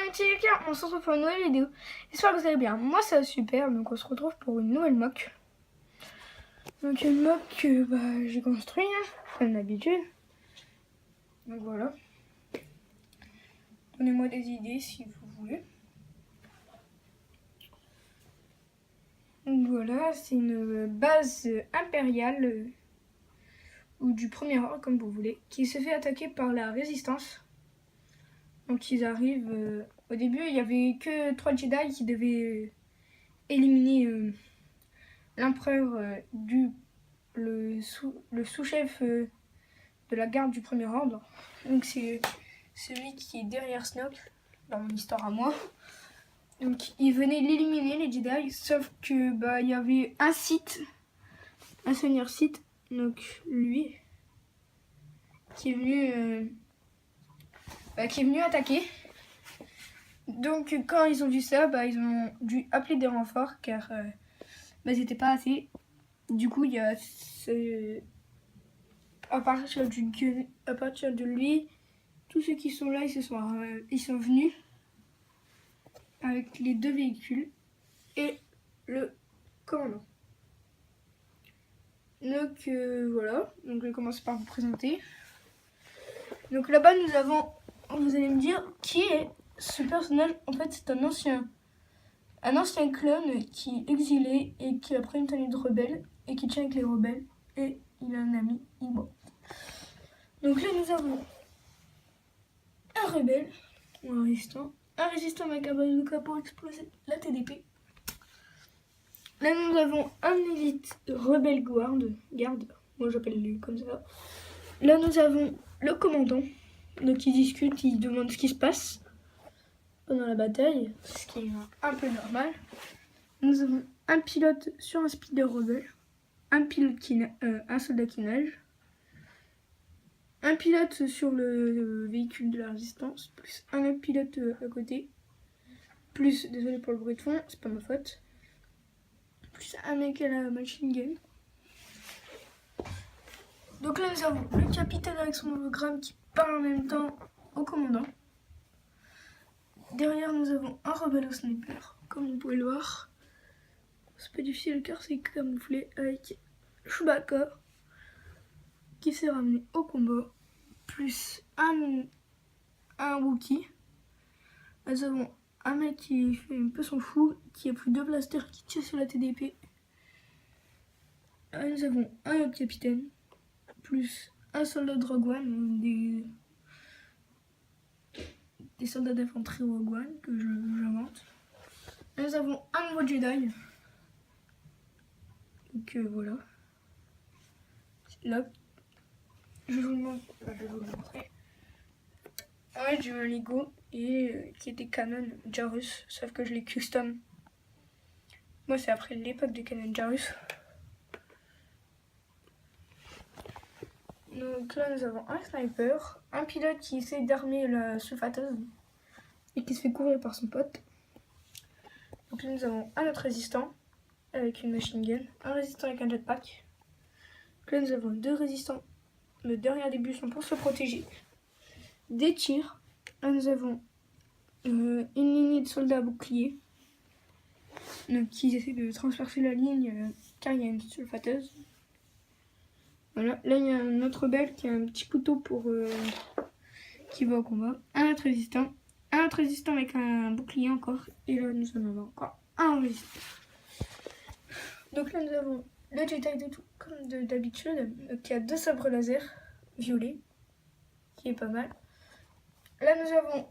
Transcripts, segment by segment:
mon petit cœur, on se retrouve pour une nouvelle vidéo. J'espère que vous allez bien. Moi ça va super, donc on se retrouve pour une nouvelle mock. Donc une mock que j'ai construite, comme d'habitude. Donc voilà. Donnez-moi des idées si vous voulez. Donc voilà, c'est une base impériale ou du premier ordre comme vous voulez, qui se fait attaquer par la résistance. Donc ils arrivent. Au début, il n'y avait que 3 Jedi qui devaient éliminer l'empereur le sous-chef de la garde du premier ordre. Donc c'est celui qui est derrière Snoke dans mon histoire à moi. Donc il venait l'éliminer les Jedi, sauf que il y avait un Sith, un seigneur Sith, donc lui qui est venu attaquer. Donc quand ils ont vu ça, ils ont dû appeler des renforts car ils n'étaient pas assez. Du coup il y a à partir de lui, tous ceux qui sont là, ils sont venus avec les 2 véhicules et le commandant. Donc voilà, donc je vais commencer par vous présenter. Donc là-bas nous avons, vous allez me dire, qui est ce personnage? En fait c'est un ancien clone qui est exilé et qui a pris une tenue de rebelle et qui tient avec les rebelles et il a un ami, Ibo. Donc là nous avons un rebelle ou un résistant avec un bazooka pour exploser la TDP. Là nous avons un élite rebelle garde, moi j'appelle lui comme ça. Là nous avons le commandant, donc il discute, il demande ce qui se passe pendant la bataille, ce qui est un peu normal. Nous avons un pilote sur un speeder rebelle, un soldat qui nage, un pilote sur le véhicule de la résistance, plus un autre pilote à côté, plus, désolé pour le bruit de fond, c'est pas ma faute, plus un mec à la machine gun. Donc là nous avons le capitaine avec son hologramme qui parle en même temps au commandant. Derrière nous avons un rebelle au sniper, comme vous pouvez le voir. C'est pas difficile car c'est camouflé avec Chewbacca qui s'est ramené au combat, plus un Wookie. Nous avons un mec qui fait un peu son fou, qui a plus 2 blasters qui tire sur la TDP. Là, nous avons un autre capitaine, plus un soldat de Rogue One, des soldats d'infanterie Rogue One que j'invente. Là, nous avons un nouveau Jedi. Donc voilà. Là, je vais vous le montrer. En fait, j'ai eu un Lego qui était Canon Jarus, sauf que je l'ai custom. Moi, c'est après l'époque de Canon Jarus. Donc là, nous avons un sniper, un pilote qui essaie d'armer la sulfateuse et qui se fait couvrir par son pote. Donc là, nous avons un autre résistant avec une machine gun, un résistant avec un jetpack. Donc là, nous avons 2 résistants, mais derrière des buissons pour se protéger des tirs. Là, nous avons une lignée de soldats à bouclier. Donc, qui essaient de transpercer la ligne car il y a une sulfateuse. Voilà, là il y a un autre rebelle qui a un petit couteau pour qui va au combat. Un autre résistant avec un bouclier encore. Et là nous en avons encore un résistant. Donc là nous avons le Jedi de tout comme d'habitude, qui a 2 sabres laser violets, qui est pas mal. Là nous avons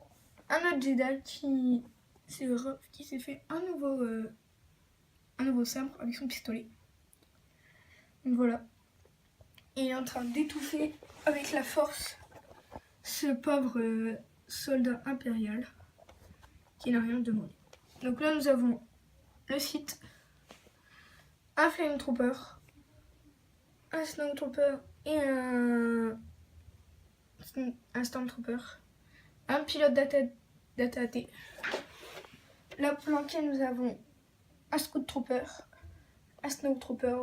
un autre Jedi qui s'est fait un nouveau sabre avec son pistolet. Donc voilà. Et il est en train d'étouffer avec la force ce pauvre soldat impérial qui n'a rien demandé. Donc là nous avons le Sith, un Flametrooper, un Snowtrooper et un Stormtrooper, un pilote d'AT-AT. Là planqué nous avons un Scout Trooper, un Snowtrooper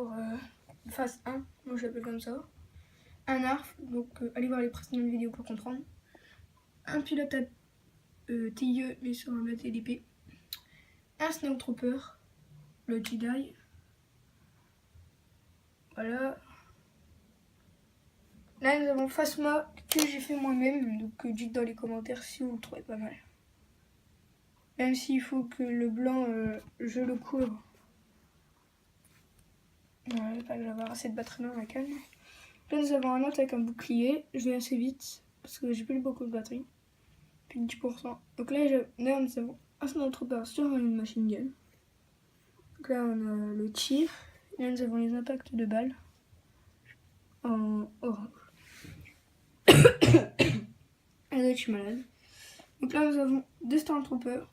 phase 1, moi je l'appelle comme ça, un ARF, donc allez voir les précédentes vidéos pour comprendre, un pilote TIE mais sur un bateau d'épée. Un Snowtrooper, le Jedi. Voilà. Là nous avons Phasma que j'ai fait moi-même, donc dites dans les commentaires si vous le trouvez pas mal. Même s'il faut que le blanc, je le couvre. Voilà, pas que j'avais assez de batterie dans la canne. Là nous avons un autre avec un bouclier, je vais assez vite parce que j'ai plus beaucoup de batterie. Plus de 10%. Donc là nous avons un Snowtrooper sur une machine gun. Donc là on a le tir, et là nous avons les impacts de balles en orange. Je suis malade. Donc là nous avons 2 Stormtroopers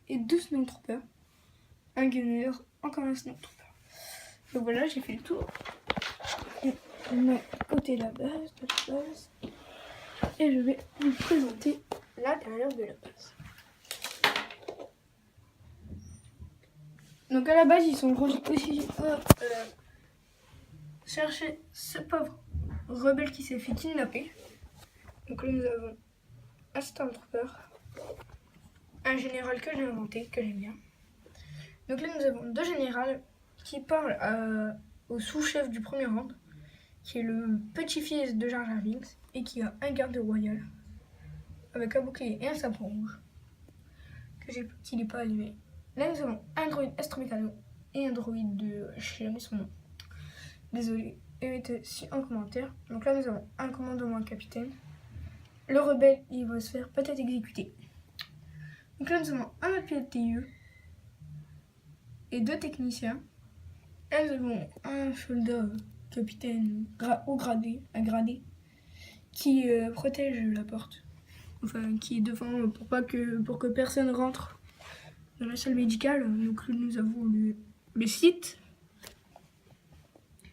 et 2 Snowtroopers. Un gunner, encore un Snowtrooper. Donc voilà, j'ai fait le tour. On a côté la base, et je vais vous présenter l'intérieur de la base. Donc à la base, ils sont aussi chercher ce pauvre rebelle qui s'est fait kidnapper. Donc là, nous avons un Stormtrooper, un général que j'ai inventé, que j'aime bien. Donc là, nous avons 2 générales qui parlent au sous-chef du premier ordre, qui est le petit-fils de Jar Jar Binks et qui a un garde royal avec un bouclier et un sabre rouge qui n'est pas allumé. Là, nous avons un droïde astromécano et un droïde de... je sais jamais son nom. Désolé, mettez en commentaire. Donc là, nous avons un commandant, un capitaine. Le rebelle, il va se faire peut-être exécuter. Donc là, nous avons un autre pilote TIE et 2 techniciens. Là, nous avons un soldat capitaine haut gradé, un gradé, qui protège la porte. Enfin, qui est devant pour que personne rentre dans la salle médicale. Donc nous avons le site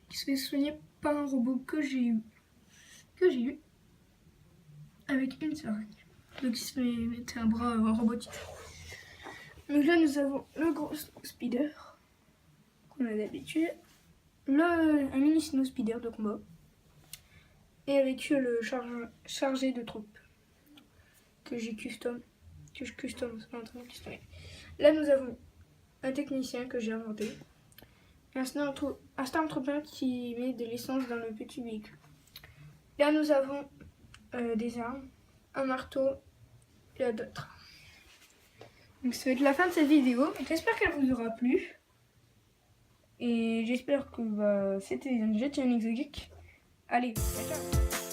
qui se fait soigner par un robot que j'ai eu avec une seringue. Donc il se fait mettre un bras robotique. Donc là nous avons le gros speeder qu'on a d'habitude, un mini snow speeder de combat et avec le chargé de troupes que je custom. Là nous avons un technicien que j'ai inventé, un Stormtrooper qui met de l'essence dans le petit véhicule. Là nous avons des armes, un marteau et d'autres. Donc ça va être la fin de cette vidéo. J'espère qu'elle vous aura plu. Et j'espère que c'était un exogeek. Allez, ciao.